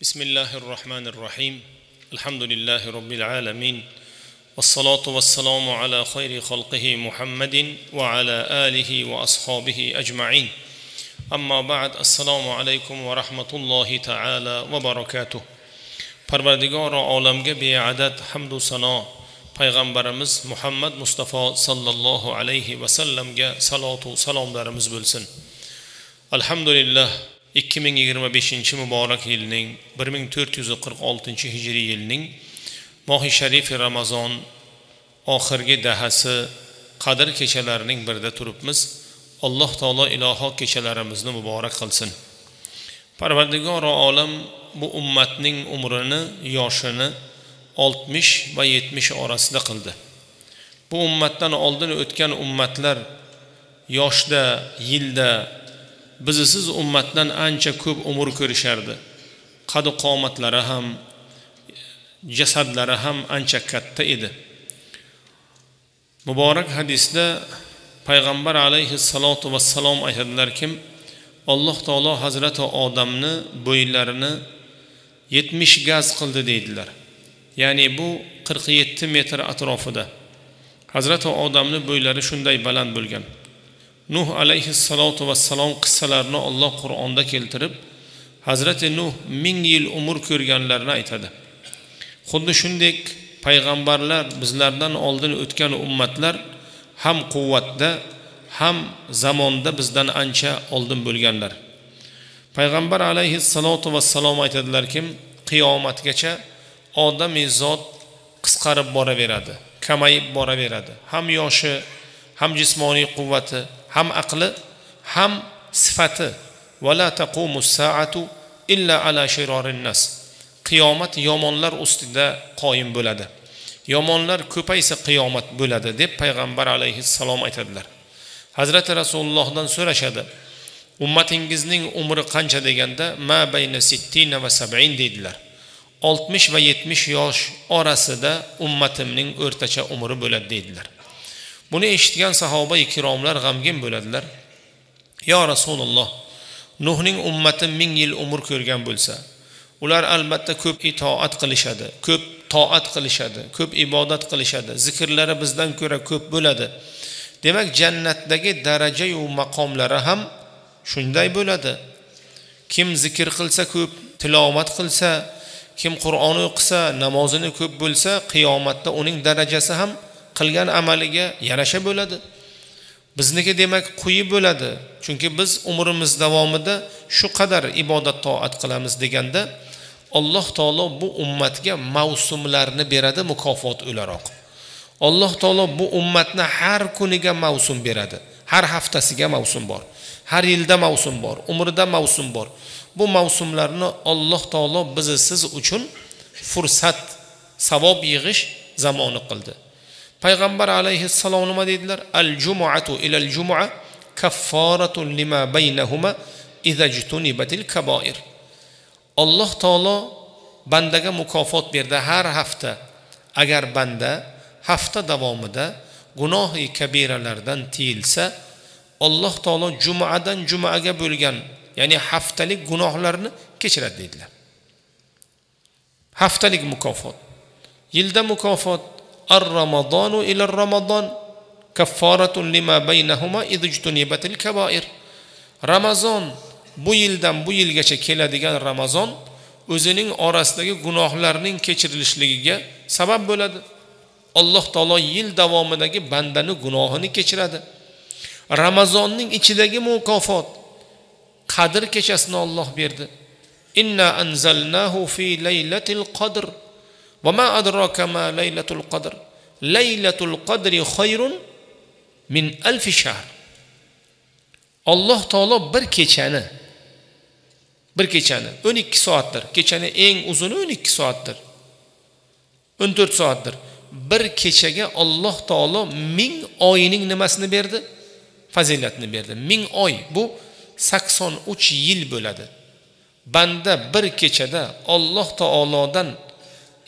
بسم الله الرحمن الرحيم الحمد لله رب العالمين والصلاة والسلام على خير خلقه محمد وعلى آله وأصحابه أجمعين أما بعد السلام عليكم ورحمة الله تعالى وبركاته Parvardigor olamga beadad hamd va sano payg'ambarimiz Muhammad Mustafa sallallohu alayhi va sallamga salatu salomlarimiz bo'lsin. Alhamdulillah 2025 muborak yilning 1446 hijriy yilning mohi sharifi Ramazon oxirgi dahasi qadr kechalarining birida turibmiz. Alloh taolo iloho kechalarimizni muborak qilsin. Parvardigor olam bu ummatning umrini, yoshini 60 va 70 orasida qildi. Bu ummatdan oldin o'tgan ummatlar yoshda, yilda bizsiz ummatdan ancha ko'p umr ko'rishardi. Qad-u qomatlari ham, jasadlari ham ancha katta edi. Muborak hadisda payg'ambar alayhissalatu vassalom aytadilarki, Alloh taolo Hazrati Odamni bo'ylarini 70 gaz qildi deydilar. Ya'ni bu 47 metr atrofida. Hazrati Odamni bo'ylari shunday baland bo'lgan. Nuh alayhissalatu vassalom qissalarini Alloh Qur'onda keltirib, Hazrati Nuh 1000 yil umr ko'rganlarini aytadi. Xuddi shunday payg'ambarlar bizlardan oldin o'tgan ummatlar ham quvvatda, ham zamonda bizdan ancha oldin bo'lganlar. Payg'ambar alayhissalatu vassalom aytadilarki, qiyomatgacha odamiy zot qisqarib boraveradi, kamayib boraveradi. Ham yoshi, ham jismoniy quvvati, ham aqli, ham sifati. Va la taqumus saatu illa ala shirarin nas. Qiyomat yomonlar ustida qoyim bo'ladi. Yomonlar ko'paysa qiyomat bo'ladi deb payg'ambar alayhissalom aytadilar. Hazrati Rasulullohdan so'rashadi. Ummatingizning umri qancha deganda, ma bayna 60 va 70 dedilar. 60 va 70 yosh orasida ummatimning o'rtacha umri bo'ladi dedilar. Buni eshitgan sahoba-i kiromlar g'amgin bo'ladilar. Ya Rasululloh, Nuhning ummati 1000 yil umr ko'rgan bo'lsa, ular albatta ko'p itoat qilishadi, ko'p toat qilishadi, ko'p ibodat qilishadi, zikrlari bizdan ko'ra ko'p bo'ladi. Demak, jannatdagi daraja va maqomlari ham shunday bo'ladi. Kim zikr qilsa ko'p, tilovat qilsa, kim Qur'on o'qisa, namozini ko'p bo'lsa, qiyomatda uning darajasi ham qilgan amaliga yarasha bo'ladi. Bizniki demak quyi bo'ladi. Chunki biz umrimiz davomida shu qadar ibodat toat qilamiz deganda, Alloh taolo bu ummatga mavsumlarni beradi mukofot o'laroq. Alloh taolo bu ummatni har kuniga mavsum beradi. Har haftasiga mavsum bor. Har yilda mavsum bor, umrida mavsum bor. Bu mavsumlarni Alloh taolo siz uchun fursat, savob yig'ish zamoni qildi. Payg'ambar alayhissalom nima dedilar? Al-jumu'atu ilal jumu'a kaffaratun lima baynahuma idza jtunibatil kaba'ir. Alloh taolo bandaga mukofot berdi har hafta. Agar banda hafta davomida gunohi kabiralardan tiyilsa, Alloh taolo jumadan jumaga bo'lgan, ya'ni haftalik gunohlarni kechiradi dedilar. Haftalik mukofot. Yilda mukofot ar-ramadonu ila ar-ramazon kaffaratun lima baynahuma idjtunibatil kaba'ir. Ramazon bu yildan bu yilgacha keladigan Ramazon o'zining orasidagi gunohlarning kechirilishligiga sabab bo'ladi. Alloh taolo yil davomidagi bandani gunohini kechiradi. Ramazonning ichidagi mukofot Qadr kechasini Alloh berdi. Inna anzalnahu fi laylatil qadr. Va ma adraka ma laylatul qadr. Laylatul qadri khayrun min alf shahr. Alloh taolo bir kechani 12 soatdir. Kechani eng uzuni 12 soatdir. 14 soatdir. Bir kechaga Alloh taolo 1000 oyining nimasini berdi? Fazilatni berdi. 1000 oy bu 83 yil bo'ladi. Banda bir kechada Alloh taolodan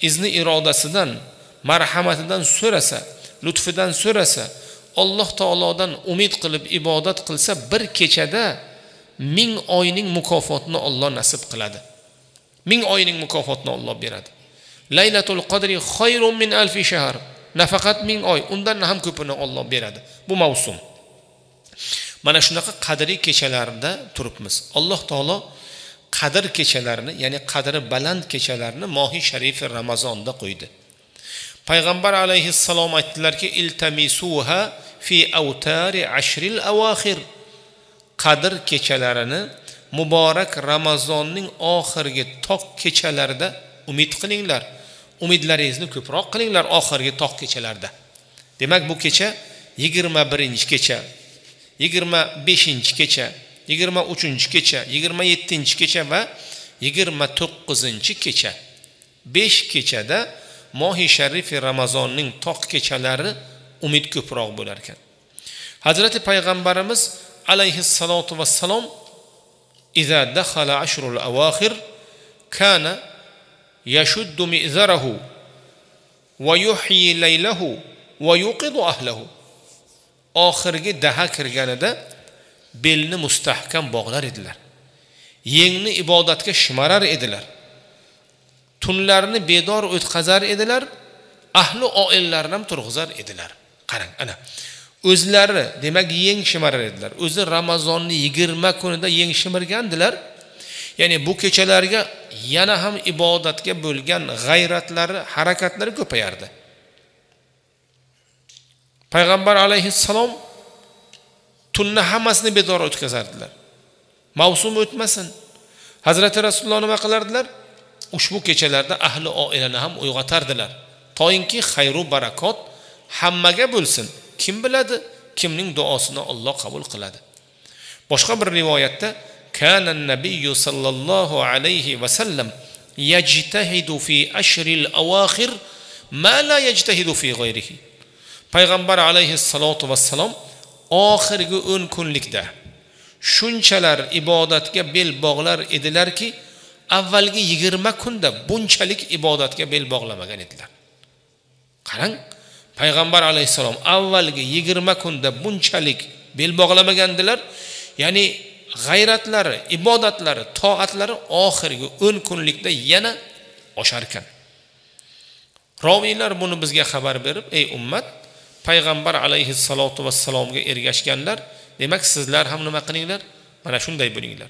izni irodasidan, marhamatidan so'rasa, lutfidan so'rasa, Alloh taolodan umid qilib ibodat qilsa, bir kechada 1000 oyning mukofotini Alloh nasib qiladi. 1000 oyning mukofotini Alloh beradi. Laylatul qadri xayrun min alfi shahr. Nafaqat 1000 oy, undan ham ko'pini Alloh beradi. Bu mavsum. Mana shunaqa qadriy kechalarda turibmiz. Alloh taolo qadr kechalarini, ya'ni qadri baland kechalarini mohi sharifi Ramazonda qo'ydi. Payg'ambar alayhissalom aytdilarki, iltamisuha fi awtari ashril awakhir. Qadr kechalarini muborak Ramazonning oxirgi toq kechalarida umid qilinglar. Umidlaringizni ko'proq qilinglar oxirgi toq kechalarda. Demak, bu kecha 21-kecha, 25-kecha, 23-kecha, 27-kecha va 29-kecha. 5 kechada mohi sharifi Ramazonning toq kechalari umid ko'proq bo'lar ekan. Hazrati payg'ambarimiz alayhissalatu vassalom iza dakhala ashrul awakhir kana yashuddu mi'zarahu va yuhyi laylahu va yuqidu ahlahu. Oxirgi daha kirganida belni mustahkam bog'lar edilar. Yengni ibodatga shimarar edilar. Tunlarni bedor o'tkazar edilar. Ahli oillarini ham turg'izar edilar. Qarang, ana. O'zlari, demak, yeng shimarar edilar. O'zi Ramazonni 20 kunida yeng shimirgandilar. Ya'ni bu kechalarga yana ham ibodatga bo'lgan g'ayratlari, harakatlari ko'payardi. Payg'ambar alayhissalom tunni hammasini bedor o'tkazardilar. Mavsum o'tmasin. Hazrati Rasululloh nima qilardilar? Ushbu kechalarda ahli oilani ham uyg'otardilar. Toyinki xayru barakot hammaga bo'lsin. Kim biladi, kimning duosini Alloh qabul qiladi. Boshqa bir rivoyatda kana an-nabiyyu sallallohu alayhi va sallam yajtahidu fi ashril awakhir ma la yajtahidu fi ghayrihi. Payg'ambar alayhissalatu vassalom oxirgi 10 kunlikda shunchalar ibodatga bel bog'lar edilarki, avvalgi 20 kunda bunchalik ibodatga bel bog'lamagan edilar. Qarang, Payg'ambar alayhissalom avvalgi 20 kunda bunchalik bel bog'lamagandilar. Ya'ni g'ayratlari, ibodatlari, toatlari oxirgi 10 kunlikda yana oshar ekan. Roviylar buni bizga xabar berib, ey ummat, Payg'ambar alayhissalatu vassalomga ergashganlar, demak sizlar ham nima qilinglar? Mana shunday bo'linglar.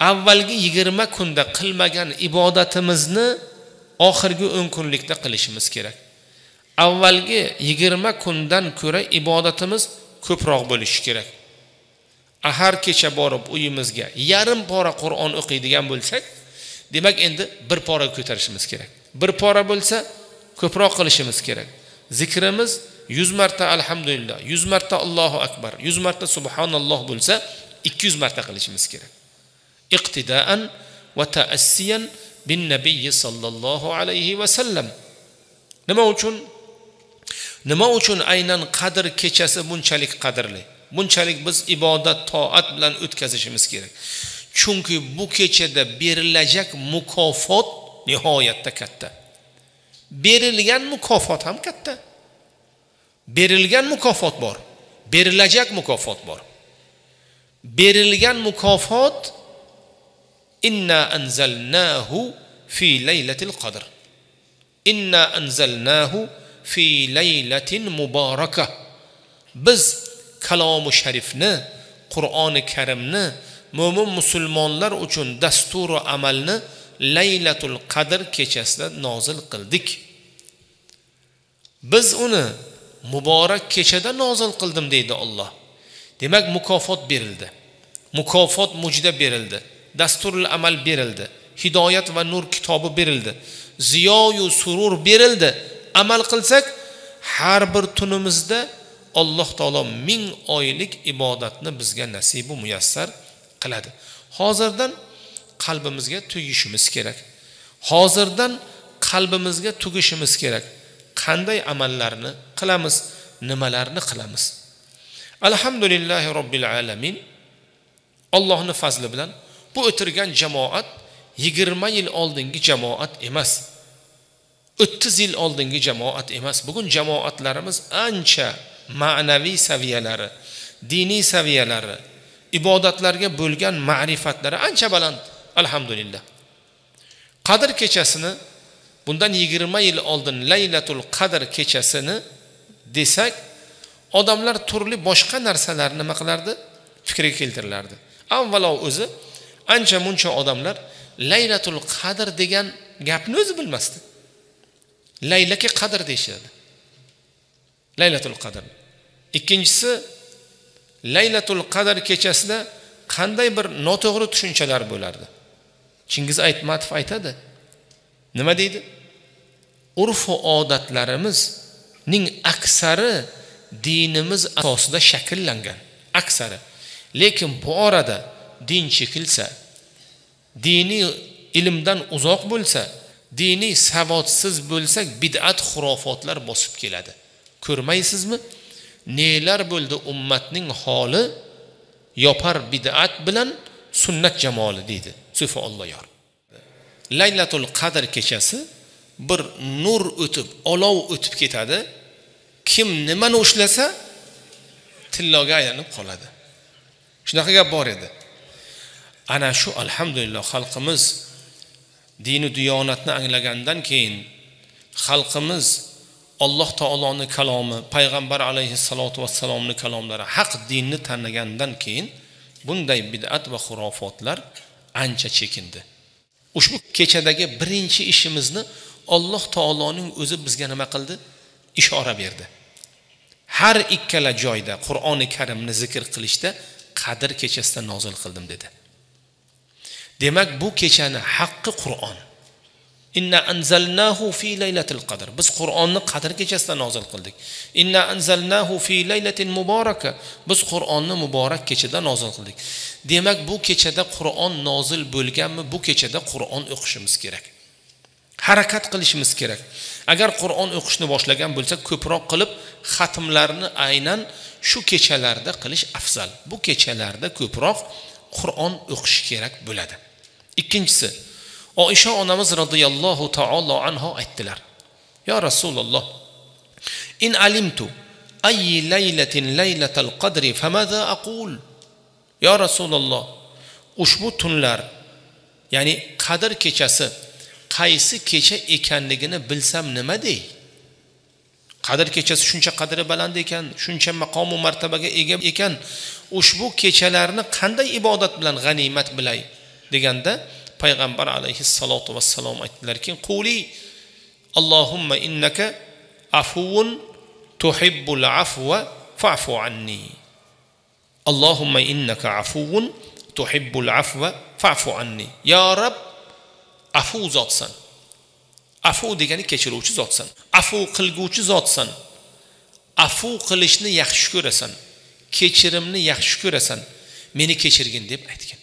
Avvalgi 20 kunda qilmagan ibodatimizni oxirgi 10 kunlikda qilishimiz kerak. Avvalgi 20 kundan ko'ra ibodatimiz ko'proq bo'lishi kerak. Har kecha borib uyimizga yarim pora Qur'on o'qiydigan bo'lsak, demak endi bir pora ko'tarishimiz kerak. Bir pora bo'lsa ko'proq qilishimiz kerak. Zikrimiz 100 marta alhamdulillah, 100 marta Allohu akbar, 100 marta subhanalloh bo'lsa 200 marta qilishimiz kerak. Iqtidaan va ta'assiyan bin nabiy sallallohu alayhi va sallam. Nima uchun aynan qadr kechasi bunchalik qadrli? Bunchalik biz ibodat, toat bilan o'tkazishimiz kerak. Chunki bu kechada berilajak mukofot nihoyatda katta. Berilgan mukofot ham katta. Berilgan mukofot bor, berilajak mukofot bor. Berilgan mukofot inna anzalnahu fi laylatil qadr. Inna anzalnahu fi laylatin mubarakah. Biz kalomu sharifni, Qur'oni Karimni mo'min musulmonlar uchun dasturi amalni Laylatul Qadr kechasida nozil qildik. Biz uni muborak kechada nozil qildim deydi Alloh. Demak, mukofot berildi. Mukofot mujda berildi. Dasturul amal berildi. Hidoyat va nur kitobi berildi. Ziyoyu surur berildi. Amal qilsak, har bir tunimizda Alloh taolo 1000 oylik ibodatni bizga nasib va muyassar qiladi. Hozirdan qalbimizga tugishimiz kerak. Hozirdan qalbimizga tugishimiz kerak. Qanday amallarni qilamiz, nimalarni qilamiz? Alhamdulillahi robbil alamin. Allohning fazli bilan bu o'tirgan jamoat 20 yil oldingi jamoat emas. 30 yil oldingi jamoat emas. Bugun jamoatlarimiz ancha ma'naviy saviyalari, diniy saviyalari, ibodatlarga bo'lgan ma'rifatlari ancha baland. Alhamdulillah. Qadr kechasini bundan 20 yil oldin Laylatul Qadr kechasini desak, odamlar turli boshqa narsalarni nima qilardi? Fikriga keltirilardi. Avvalo o'zi ancha muncha odamlar Laylatul Qadr degan gapni o'zi bilmasdi. Laylaki qadr deyishadi. Laylatul Qadr. Ikkinchisi, Laylatul Qadr kechasida qanday bir noto'g'ri tushunchalar bo'lardi. Chingiz Aytmatov aytadi. Nima deydi? Urf va odatlarimizning aksari dinimiz asosida shakllangan. Aksari. Lekin bu orada din chekilsa, diniy ilmdan uzoq bo'lsa, diniy savodsiz bo'lsak, bid'at xurofotlar bosib keladi. Ko'rmaysizmi? Nelar bo'ldi ummatning holi yopar bid'at bilan sunnat jamoli deydi Sufi Alloh yor. Laylatul Qadr kechasi bir nur o'tib, olov o'tib ketadi. Kim nimani ushlasa tilloga aylanib qoladi. Shunaqa gap bor edi. Ana shu alhamdulillah xalqimiz dini diyonatni anglagandan keyin, xalqimiz Alloh taoloning kalomi, payg'ambar alayhissalatu vassalomning kalomlari, haq dinni tanlagandan keyin bunday bid'at va xurofotlar ancha chekindi. Ushbu kechadagi birinchi ishimizni Alloh taoloning o'zi bizga nima qildi? Ishora berdi. Har ikkala joyda Qur'oni Karimni zikr qilishda Qadr kechasida nozil qildim dedi. Demak, bu kechani haqqi Qur'on. Inna anzalnahu fi laylatil qadr. Biz Qur'onni Qadr kechasida nozil qildik. Inna anzalnahu fi laylatin muboraka. Biz Qur'onni muborak kechada nozil qildik. Demak, bu kechada Qur'on nozil bo'lganmi? Bu kechada Qur'on o'qishimiz kerak. Harakat qilishimiz kerak. Agar Qur'on o'qishni boshlagan bo'lsak, ko'proq qilib xatmlarni aynan shu kechalarda qilish afzal. Bu kechalarda ko'proq Qur'on o'qish kerak bo'ladi. Ikkinchisi, Oisha onamiz radhiyallohu ta'ala anha aytdilar. Ya Rasululloh, in alimtu ayyi laylatin laylatal qadri famadha aqul? Ya Rasululloh, ushbu tunlar, ya'ni Qadr kechasi qaysi kecha ekanligini bilsam nima dey? Qadr kechasi shuncha qadri baland ekan, shuncha maqom va martabaga ega ekan, ushbu kechalarni qanday ibodat bilan g'animat bilay deganda payg'ambar alayhissalatu vassalom aytdilarki, quli Allohumma innaka afuwun tuhibbul afwa fa'fu anni. Allohumma innaka afuwun tuhibbul afwa fa'fu anni. Ya Rab, afu zotsan. Afu degani kechiruvchi zotsan. Afu qilguvchi zotsan. Afu qilishni yaxshi ko'rasan. Kechirimni yaxshi ko'rasan. Meni kechirgin deb aytgan.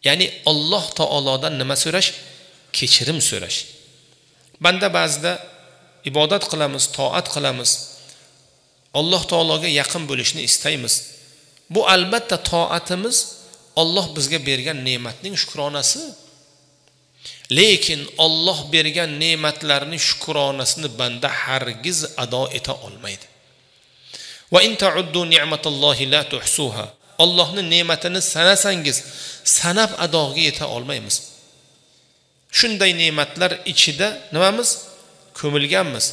Ya'ni Alloh taolodan nima so'rash? Kechirim so'rash. Banda ba'zida ibodat qilamiz, toat qilamiz. Alloh taologa yaqin bo'lishni istaymiz. Bu albatta toatimiz Alloh bizga bergan ne'matning shukronasi. Lekin Alloh bergan ne'matlarning shukronasini banda hargiz ado eta olmaydi. Va in ta'uddu ni'matallohi la tuhsuha. Allohning ne'matini sanasangiz, sanab adoga yeta olmaymiz. Shunday ne'matlar ichida nimamiz? Ko'milganmiz.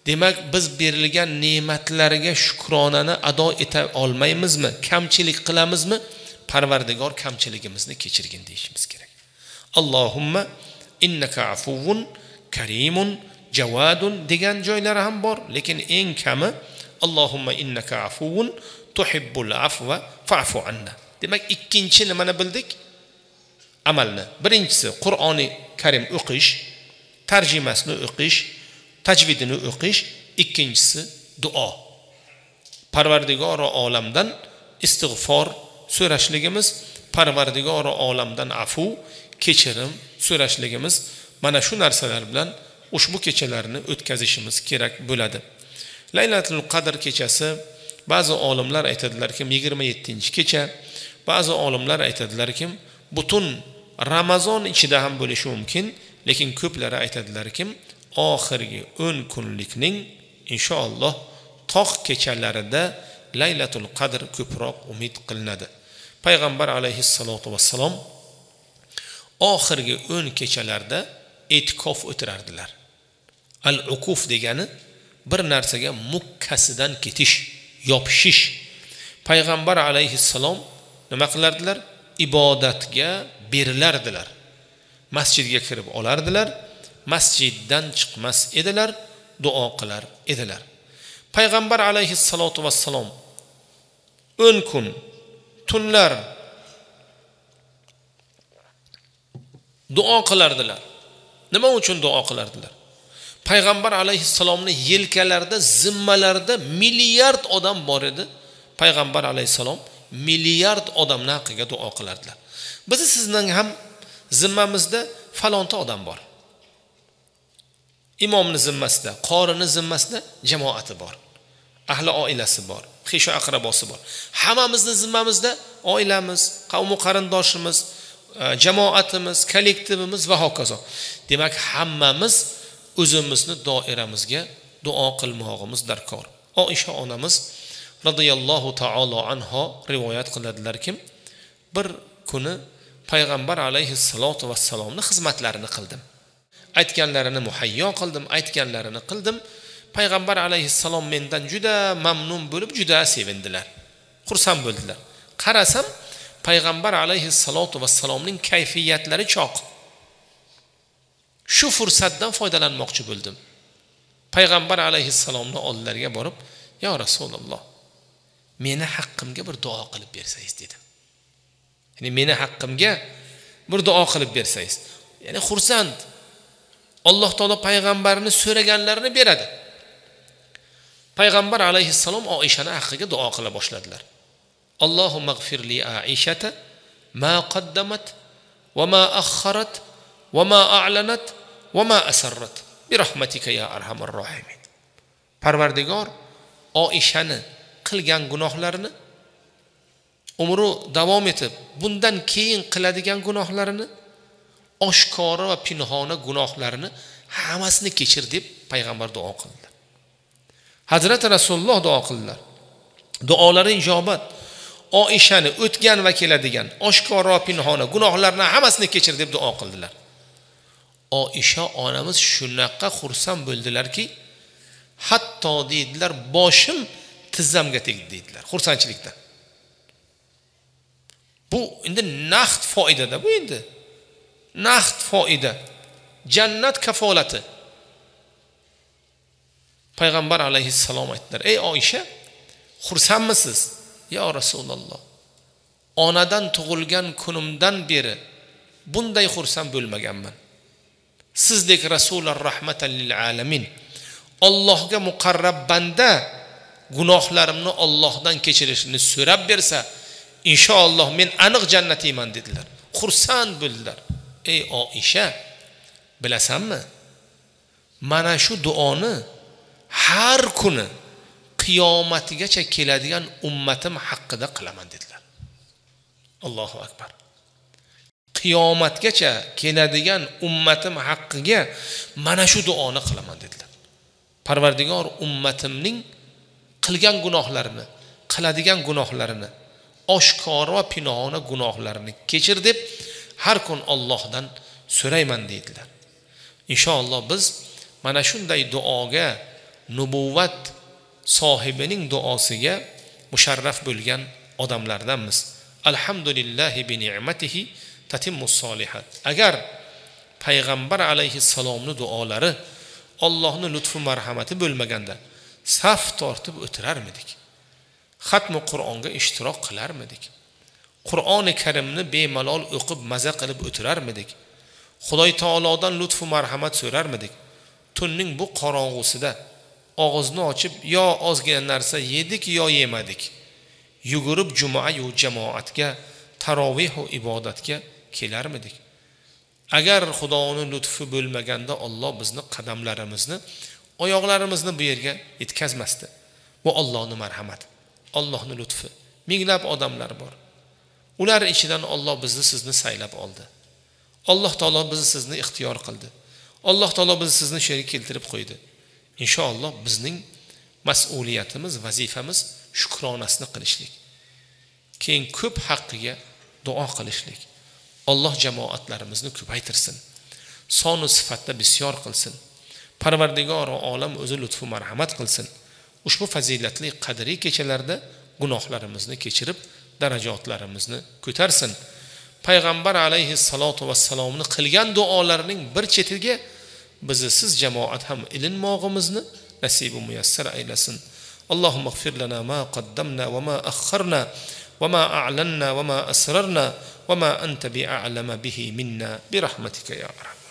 Demak, biz berilgan ne'matlarga shukronani ado eta olmaymizmi? Kamchilik qilamizmi? Parvardigor kamchiligimizni kechirgin deyishimiz kerak. Allohumma innaka afuwun karimun jawadun degan joylari ham bor, lekin eng kami Allohumma innaka afuwun tuhibbul afwa fa'fu anna. Demak, ikkinchi nimani bildik? Amalni. Birinchisi Qur'oni Karim o'qish, tarjimasini o'qish, tajvidini o'qish, ikkinchisi duo. Parvardigor olamdan istig'for so'rashligimiz, Parvardigor olamdan afu, kechirim so'rashligimiz, mana shu narsalar bilan ushbu kechalarni o'tkazishimiz kerak bo'ladi. Laylatul Qadr kechasi ba'zi olimlar aytadilarki 27-kecha, ba'zi olimlar aytadilarki butun Ramazon ichida ham bo'lishi mumkin, lekin ko'plari aytadilarki oxirgi 10 kunlikning inshaalloh tog' kechalarida Laylatul Qadr ko'proq umid qilinadi. Payg'ambar alayhissalatu vassalom oxirgi 10 kechalarda e'tikof o'tirardilar. Al-ukuf degani bir narsaga mukkasidan ketish, yopishish. Payg'ambar alayhissalom nima qilardilar? Ibodatga berilardilar. Masjidga kirib olardilar, masjiddan chiqmas edilar, duo qilar edilar. Payg'ambar alayhissalotu vassalom 10 kun, tunlar duo qilardilar. Nima uchun duo qilardilar? Payg'ambar alayhissalomning yelkalarida, zimmalarida milliard odam bor edi. Payg'ambar alayhissalom milliard odamning haqqiga duo qilardilar. Biz sizning ham zimmamizda falonta odam bor. Imomning zimmasida, qorining zimmasida jamoati bor. Ahli oilasi bor, xish aqrabosi bor. Hammamizning zimmamizda oilamiz, qavm qarindoshimiz, jamoatimiz, kollektivimiz va hokazo. Demak, hammamiz o'zimizni doiramizga duo qilmoqimiz darkor. Oisha onamiz radhiyallohu ta'ala anha rivoyat qiladilarki, bir kuni payg'ambar alayhissalatu vassalomning xizmatlarini qildim. Aytganlarini muhayyo qildim, aytganlarini qildim. Payg'ambar alayhissalom mendan juda mamnun bo'lib, juda sevindilar. Xursand bo'ldilar. Qarasam, payg'ambar alayhissalatu vassalomning kayfiyatlari choq. Shu fursatdan foydalanmoqchi bo'ldim. Payg'ambar alayhissalomning oldilariga borib, "Ya Rasululloh, meni haqqimga bir duo qilib bersangiz" dedim. Ya'ni meni haqqimga bir duo qilib bersangiz. Ya'ni xursand. Alloh taolo payg'ambarni so'raganlarini beradi. Payg'ambar alayhissalom Oishani haqqiga duo qila boshladilar. Allohumma g'fir li Aishata ma qaddamat va ma akhkharat va ma a'lanat va ma asarrat bi rahmatika ya arhamar rohimin. Parvardigor, Oishani qilgan gunohlarini, umri davom etib bundan keyin qiladigan gunohlarini, oshkora va pinhona gunohlarini hammasini kechir deb payg'ambar duo qildi. Hazrat Rasululloh duo qildilar. Duolari ijobat. Oishani o'tgan va keladigan oshkora va pinhona gunohlarni hammasini kechir deb duo qildilar. Oisha onamiz shunaqa xursand bo'ldilarki, hatto deydilar, boshim tizzamga tegdi deydilar xursandchilikdan. Bu endi naqd foydada, bu endi naqd foyda, jannat kafolati. Payg'ambar alayhissalom aytdilar: "Ey Oisha, xursandmisiz?" "Ya Rasululloh, onadan tug'ilgan kunimdan beri bunday xursand bo'lmaganman. Sizdek Rasululloh rahmatan lil alamin, Allohga muqarrab banda gunohlarimni Allohdan kechirishini so'rab bersa, inshaalloh men aniq jannatiyman" dedilar. Xursand bo'ldilar. "Ey Oisha, bilasanmi? Mana shu duoni har kuni qiyomatgacha keladigan ummatim haqqida qilaman" dedilar. Allohu akbar. Qiyomatgacha keladigan ummatim haqqiga mana shu duoni qilaman dedilar. Parvardigor, ummatimning qilgan gunohlarini, qiladigan gunohlarini, oshkora va pinhona gunohlarini kechir deb har kun Allohdan so'rayman dedilar. Inshaalloh biz mana shunday duoga, nubuvvat sohibining duosiga musharraf bo'lgan odamlardanmiz. Alhamdulillahi bi ni'matihi tatimmus solihat. Agar payg'ambar alayhissalomning duolari, Allohning lutfu marhamati bo'lmaganda saf tortib o'tirarmidik? Xatmi Qur'onga ishtirok qilarmidik? Qur'oni Karimni bemalol o'qib maza qilib o'tirarmidik? Xudoy taolodan lutfu marhamat so'rarmidik? Tunning bu qorong'usida og'izni ochib yo ozgina narsa yedik yo yemadik. Yugurib juma yu jamoatga, tarovih va ibodatga kelarmidik? Agar Xudoning lutfi bo'lmaganda Alloh bizni qadamlarimizni, oyoqlarimizni bu yerga yetkazmasdi. Bu Allohning marhamati, Allohning lutfi. Minglab odamlar bor. Ular ichidan Alloh bizni sizni saylab oldi. Alloh taolo bizni sizni ixtiyor qildi. Alloh taolo bizni sizni sherik keltirib qo'ydi. Inshaalloh bizning mas'uliyatimiz, vazifamiz shukronasini qilishlik. Keyin ko'p haqqiga duo qilishlik. Alloh jamoatlarimizni ko'paytirsin. Sonu sifatda bisyor qilsin. Parvardigor va olam o'zi lutfu marhamat qilsin. Ushbu fazilatli qadriy kechalarda gunohlarimizni kechirib, darajotlarimizni ko'tarsin. Payg'ambar alayhissalatu vassalomni qilgan duolarining bir chetiga bizni siz jamoat ham ilinmog'imizni nasibi muyassar aylasin. Allohumma ighfir lana ma qaddamna va ma akharna va ma a'lanna va ma asrarna va ma anta bi'a'lama bihi minna bi rahmatika ya arham.